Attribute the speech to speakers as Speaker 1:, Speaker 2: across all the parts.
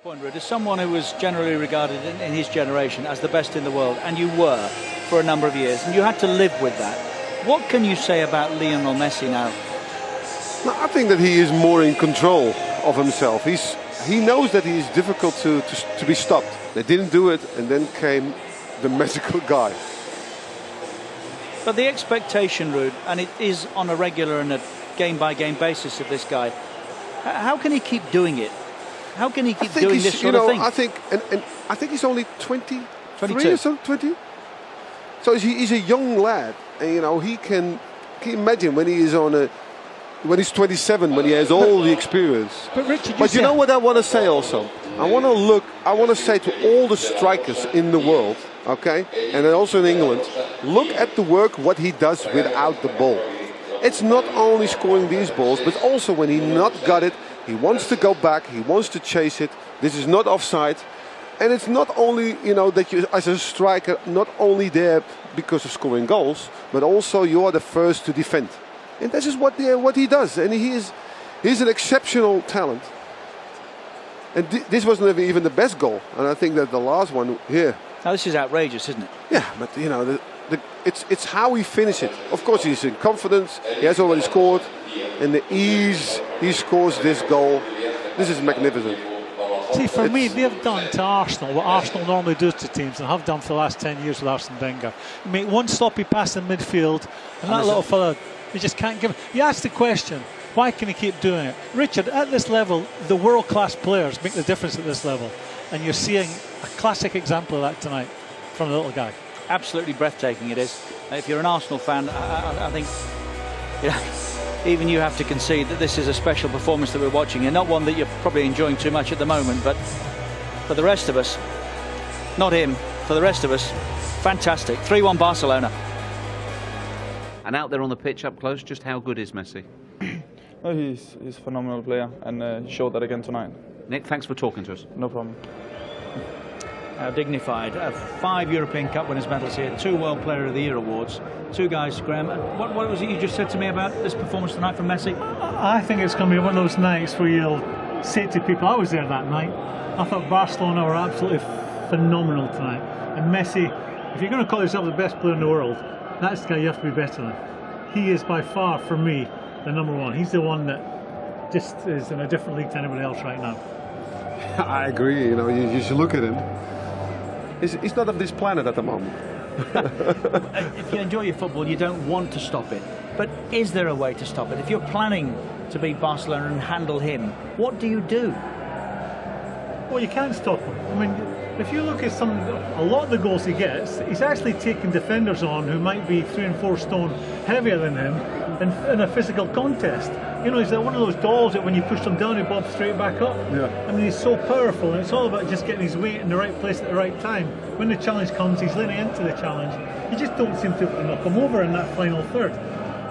Speaker 1: point, Ruud, as someone who was generally regarded in his generation as the best in the world, and you were for a number of years, and you had to live with that, what can you say about Lionel Messi now?
Speaker 2: No, I think that he is more in control of himself. He knows that he is difficult to be stopped. They didn't do it, and then came the magical guy.
Speaker 1: But the expectation, Ruud, and it is on a regular and a game-by-game basis of this guy, how can he keep doing it? How can he keep doing this sort of thing?
Speaker 2: I think he's only 23
Speaker 1: 22.
Speaker 2: or so, 20. So he's a young lad, and he can you imagine when he is when he's 27, when he has all the experience.
Speaker 3: But Richard,
Speaker 2: you know what I want to say also? I want to say to all the strikers in the world, okay, and also in England, look at the work what he does without the ball. It's not only scoring these balls, but also when he not got it, he wants to go back, he wants to chase it. This is not offside. And it's not only, that you, as a striker, not only there because of scoring goals, but also you are the first to defend. And this is what he does. And he's an exceptional talent. And this wasn't even the best goal. And I think that the last one here.
Speaker 1: Now this is outrageous, isn't it?
Speaker 2: Yeah, but it's how he finishes it. Of course, he's in confidence. He has already scored. And the ease he scores this goal, this is magnificent.
Speaker 3: See, for me, they've done to Arsenal what Arsenal normally does to teams and have done for the last 10 years with Arsene Wenger. You make one sloppy pass in midfield, and that little fella, you just can't give it. You ask the question, why can he keep doing it? Richard, at this level, the world-class players make the difference at this level, and you're seeing a classic example of that tonight from the little guy.
Speaker 1: Absolutely breathtaking it is. If you're an Arsenal fan, I think even you have to concede that this is a special performance that we're watching, and not one that you're probably enjoying too much at the moment, but for the rest of us, not him, for the rest of us, fantastic. 3-1 Barcelona.
Speaker 4: And out there on the pitch up close, just how good is Messi?
Speaker 5: Oh, he's a phenomenal player, and he showed that again tonight.
Speaker 4: Nick, thanks for talking to us.
Speaker 5: No problem.
Speaker 1: Dignified. 5 European Cup winners' medals here, 2 World Player of the Year awards, 2 guys, Graham. What was it you just said to me about this performance tonight from Messi?
Speaker 3: I think it's going to be one of those nights where you'll say to people, I was there that night, I thought Barcelona were absolutely phenomenal tonight. And Messi, if you're going to call yourself the best player in the world, that's the guy you have to be better than. He is by far, for me, the number one. He's the one that just is in a different league to anybody else right now.
Speaker 2: I agree. You should look at him. He's not of this planet at the moment.
Speaker 1: If you enjoy your football, you don't want to stop it. But is there a way to stop it? If you're planning to beat Barcelona and handle him, what do you do?
Speaker 3: Well, you can't stop him. I mean, if you look at a lot of the goals he gets, he's actually taking defenders on who might be 3 and 4 stone heavier than him in a physical contest. He's like one of those dolls that when you push them down, he bobs straight back up. Yeah. I mean, he's so powerful, and it's all about just getting his weight in the right place at the right time. When the challenge comes, he's leaning into the challenge. You just don't seem to be able to knock him over in that final third.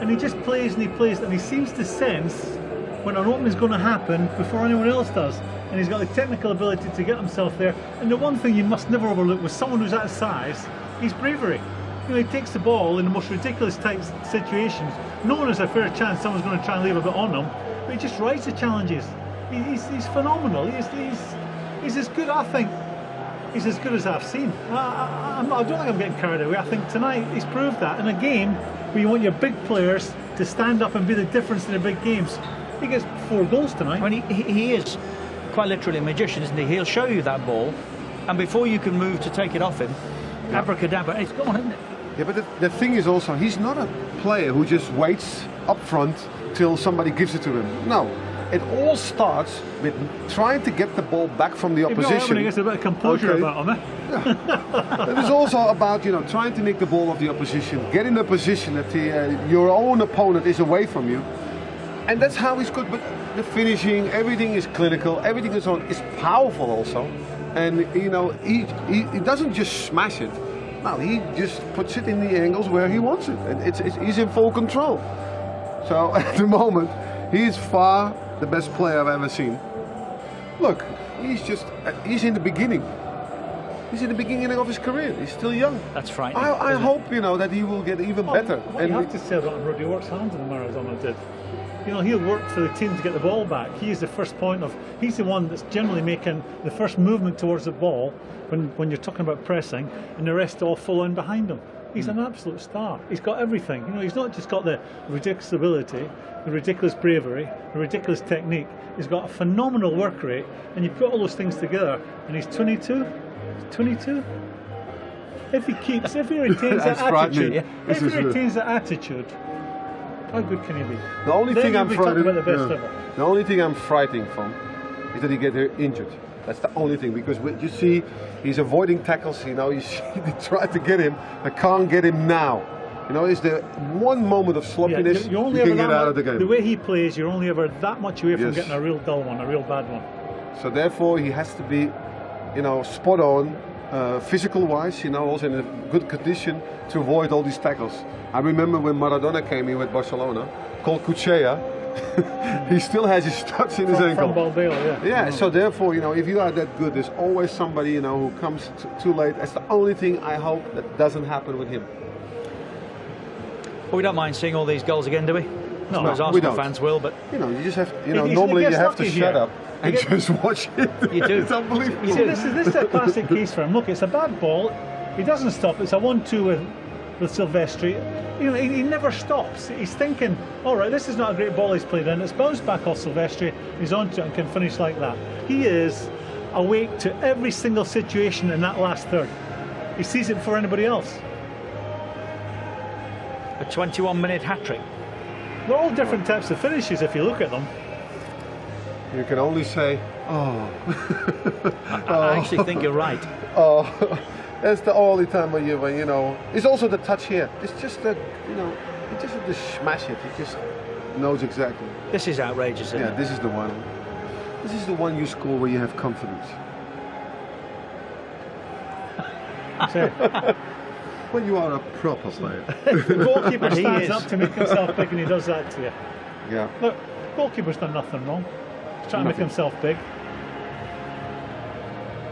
Speaker 3: And he just plays and he plays, and he seems to sense when an opening is going to happen before anyone else does. And he's got the technical ability to get himself there. And the one thing you must never overlook with someone who's that size is bravery. He takes the ball in the most ridiculous type situations, knowing there's a fair chance someone's going to try and leave a bit on him, but he just rides the challenges. He's phenomenal. He's as good, I think, he's as good as I've seen. I don't think I'm getting carried away. I think tonight he's proved that. In a game where you want your big players to stand up and be the difference in the big games, he gets 4 goals tonight.
Speaker 1: I mean, he is quite literally a magician, isn't he? He'll show you that ball, and before you can move to take it off him, abracadabra, it's gone, isn't it?
Speaker 2: Yeah, but the thing is also, he's not a player who just waits up front till somebody gives it to him. No, it all starts with trying to get the ball back from the opposition.
Speaker 3: He gets a bit of composure about him,
Speaker 2: Yeah. It is also about, trying to nick the ball off the opposition, get in a position that your own opponent is away from you. And that's how he's good. But the finishing, everything is clinical, everything is powerful also. And, he doesn't just smash it. No, he just puts it in the angles where he wants it, and he's in full control. So at the moment, he's far the best player I've ever seen. Look, he's in the beginning. He's in the beginning of his career. He's still young.
Speaker 1: That's frightening.
Speaker 2: I hope that he will get even better.
Speaker 3: What you have to say about him, Ruud, he works hard in the Madrid. You know, he'll work for the team to get the ball back. He is the first point of. He's the one that's generally making the first movement towards the ball when you're talking about pressing, and the rest all follow in behind him. He's an absolute star. He's got everything. You know, he's not just got the ridiculous ability, the ridiculous bravery, the ridiculous technique. He's got a phenomenal work rate, and you put all those things together, and he's 22. 22. If he retains that attitude, if he retains that attitude, how good can he be?
Speaker 2: The only
Speaker 3: Then
Speaker 2: thing
Speaker 3: you'll
Speaker 2: I'm
Speaker 3: be talking
Speaker 2: frightened.
Speaker 3: about the best ever.
Speaker 2: The only thing I'm frightened from is that he get injured. That's the only thing, because you see, he's avoiding tackles. You know, you see, they try to get him. I can't get him now. You know, it's the one moment of sloppiness
Speaker 3: you
Speaker 2: you can get out of the game.
Speaker 3: The way he plays, you're only ever that much away from getting a real dull one, a real bad one.
Speaker 2: So therefore, he has to be, you know, spot on, physical-wise. You know, also in a good condition to avoid all these tackles. I remember when Maradona came in with Barcelona, called Cuchea. He still has his touch in his ankle.
Speaker 3: From Balbeo,
Speaker 2: Yeah, so therefore, you know, if you are that good, there's always somebody, you know, who comes too late. That's the only thing I hope that doesn't happen with him.
Speaker 1: Well, we don't mind seeing all these goals again, do we?
Speaker 3: No,
Speaker 1: as Arsenal fans will, but
Speaker 2: you know, you just have, you know,
Speaker 3: He
Speaker 2: normally you
Speaker 3: gets
Speaker 2: have to
Speaker 3: lucky
Speaker 2: shut
Speaker 3: here.
Speaker 2: up and just watch it.
Speaker 1: You do.
Speaker 2: It's unbelievable.
Speaker 3: You see, this is a classic case for him. Look, it's a bad ball. He doesn't stop. It's a 1-2 with Silvestri. You know, he never stops. He's thinking, all right, this is not a great ball he's played in. It's bounced back off Silvestri. He's onto it and can finish like that. He is awake to every single situation in that last third. He sees it before anybody else.
Speaker 1: a 21-minute hat-trick.
Speaker 3: They're all different types of finishes if you look at them.
Speaker 2: You can only say, oh.
Speaker 1: I actually think you're right.
Speaker 2: Oh, that's the only time when you know. It's also the touch here. It's just that, you know, he just has to smash it. He just knows exactly.
Speaker 1: This is outrageous, isn't it?
Speaker 2: This is the one. This is the one you score where you have confidence. When you are a proper player.
Speaker 3: The goalkeeper
Speaker 1: He
Speaker 3: stands
Speaker 1: is.
Speaker 3: up to make himself big and he does that to you.
Speaker 2: Yeah.
Speaker 3: Look, goalkeeper's done nothing wrong. He's trying to make himself big.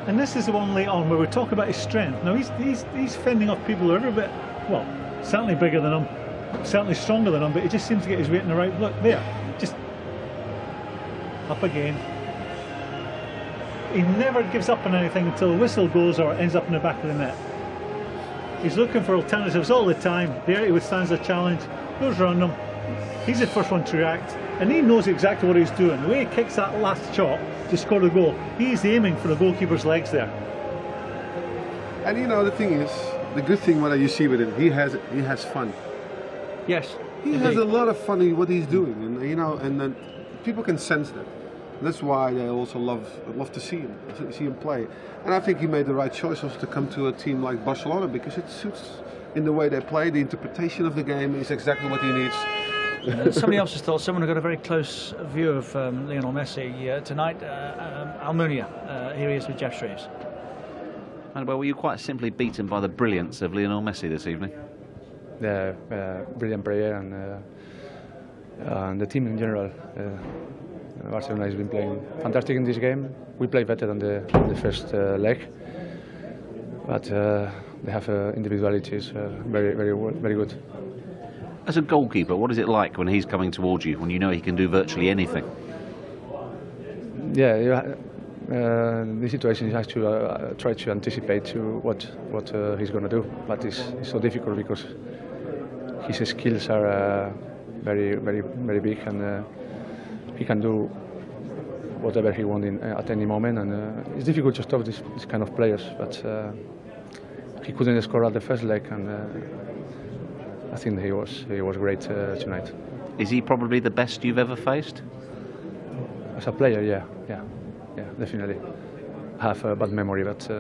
Speaker 3: And this is the one late on where we talk about his strength. Now he's fending off people who are a bit, well, certainly bigger than him, certainly stronger than him, but he just seems to get his weight in the right. Look, there, just up again. He never gives up on anything until the whistle goes or ends up in the back of the net. He's looking for alternatives all the time. There he withstands the challenge, goes around them. He's the first one to react, and he knows exactly what he's doing. The way he kicks that last shot to score the goal, he's aiming for the goalkeeper's legs there.
Speaker 2: And you know, the thing is, the good thing what you see with it, he has fun.
Speaker 1: Yes.
Speaker 2: He has a lot of fun in what he's doing, and you know, and then people can sense that. That's why they also love to see him play. And I think he made the right choice also to come to a team like Barcelona, because it suits in the way they play. The interpretation of the game is exactly what he needs.
Speaker 1: Somebody else has thought, someone who got a very close view of Lionel Messi tonight, Almunia. Here he is with Jeff Shreves.
Speaker 4: Well, were you quite simply beaten by the brilliance of Lionel Messi this evening?
Speaker 5: Yeah, brilliant player, and the team in general. Barcelona has been playing fantastic in this game. We played better than the first leg, but they have individualities very good.
Speaker 4: As a goalkeeper, what is it like when he's coming towards you, when you know he can do virtually anything?
Speaker 5: Yeah, the situation is actually try to anticipate to what he's going to do, but it's so difficult because his skills are very big, and he can do whatever he wants at any moment, and it's difficult to stop this kind of players. But he couldn't score at the first leg, and I think he was great tonight.
Speaker 4: Is he probably the best you've ever faced?
Speaker 5: As a player, yeah, definitely. I have a bad memory, but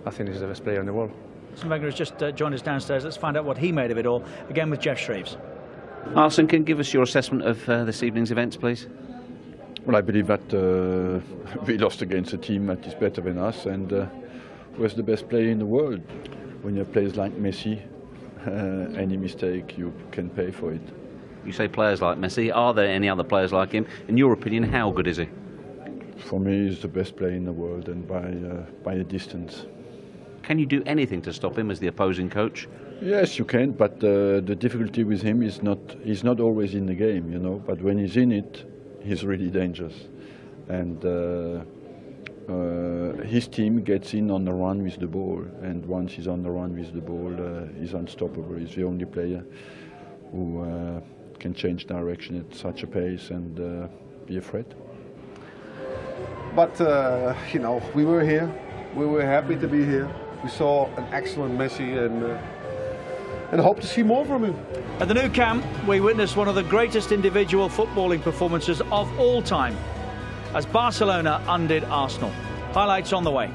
Speaker 5: I think he's the best player in the world.
Speaker 1: Wenger has just joined us downstairs. Let's find out what he made of it all, again with Jeff Shreves.
Speaker 4: Arsene, can you give us your assessment of this evening's events, please?
Speaker 6: Well, I believe that we lost against a team that is better than us and was the best player in the world. When you have players like Messi, any mistake you can pay for it.
Speaker 4: You say players like Messi. Are there any other players like him? In your opinion, how good is he?
Speaker 6: For me, he's the best player in the world, and by a distance.
Speaker 4: Can you do anything to stop him as the opposing coach?
Speaker 6: Yes, you can, but the difficulty with him is he's not always in the game, you know. But when he's in it, he's really dangerous, and his team gets in on the run with the ball, and once he's on the run with the ball, he's unstoppable. He's the only player who can change direction at such a pace and be a threat.
Speaker 2: But you know, we were here. We were happy to be here. We saw an excellent Messi and hope to see more from him.
Speaker 1: At the Nou Camp, we witnessed one of the greatest individual footballing performances of all time as Barcelona undid Arsenal. Highlights on the way.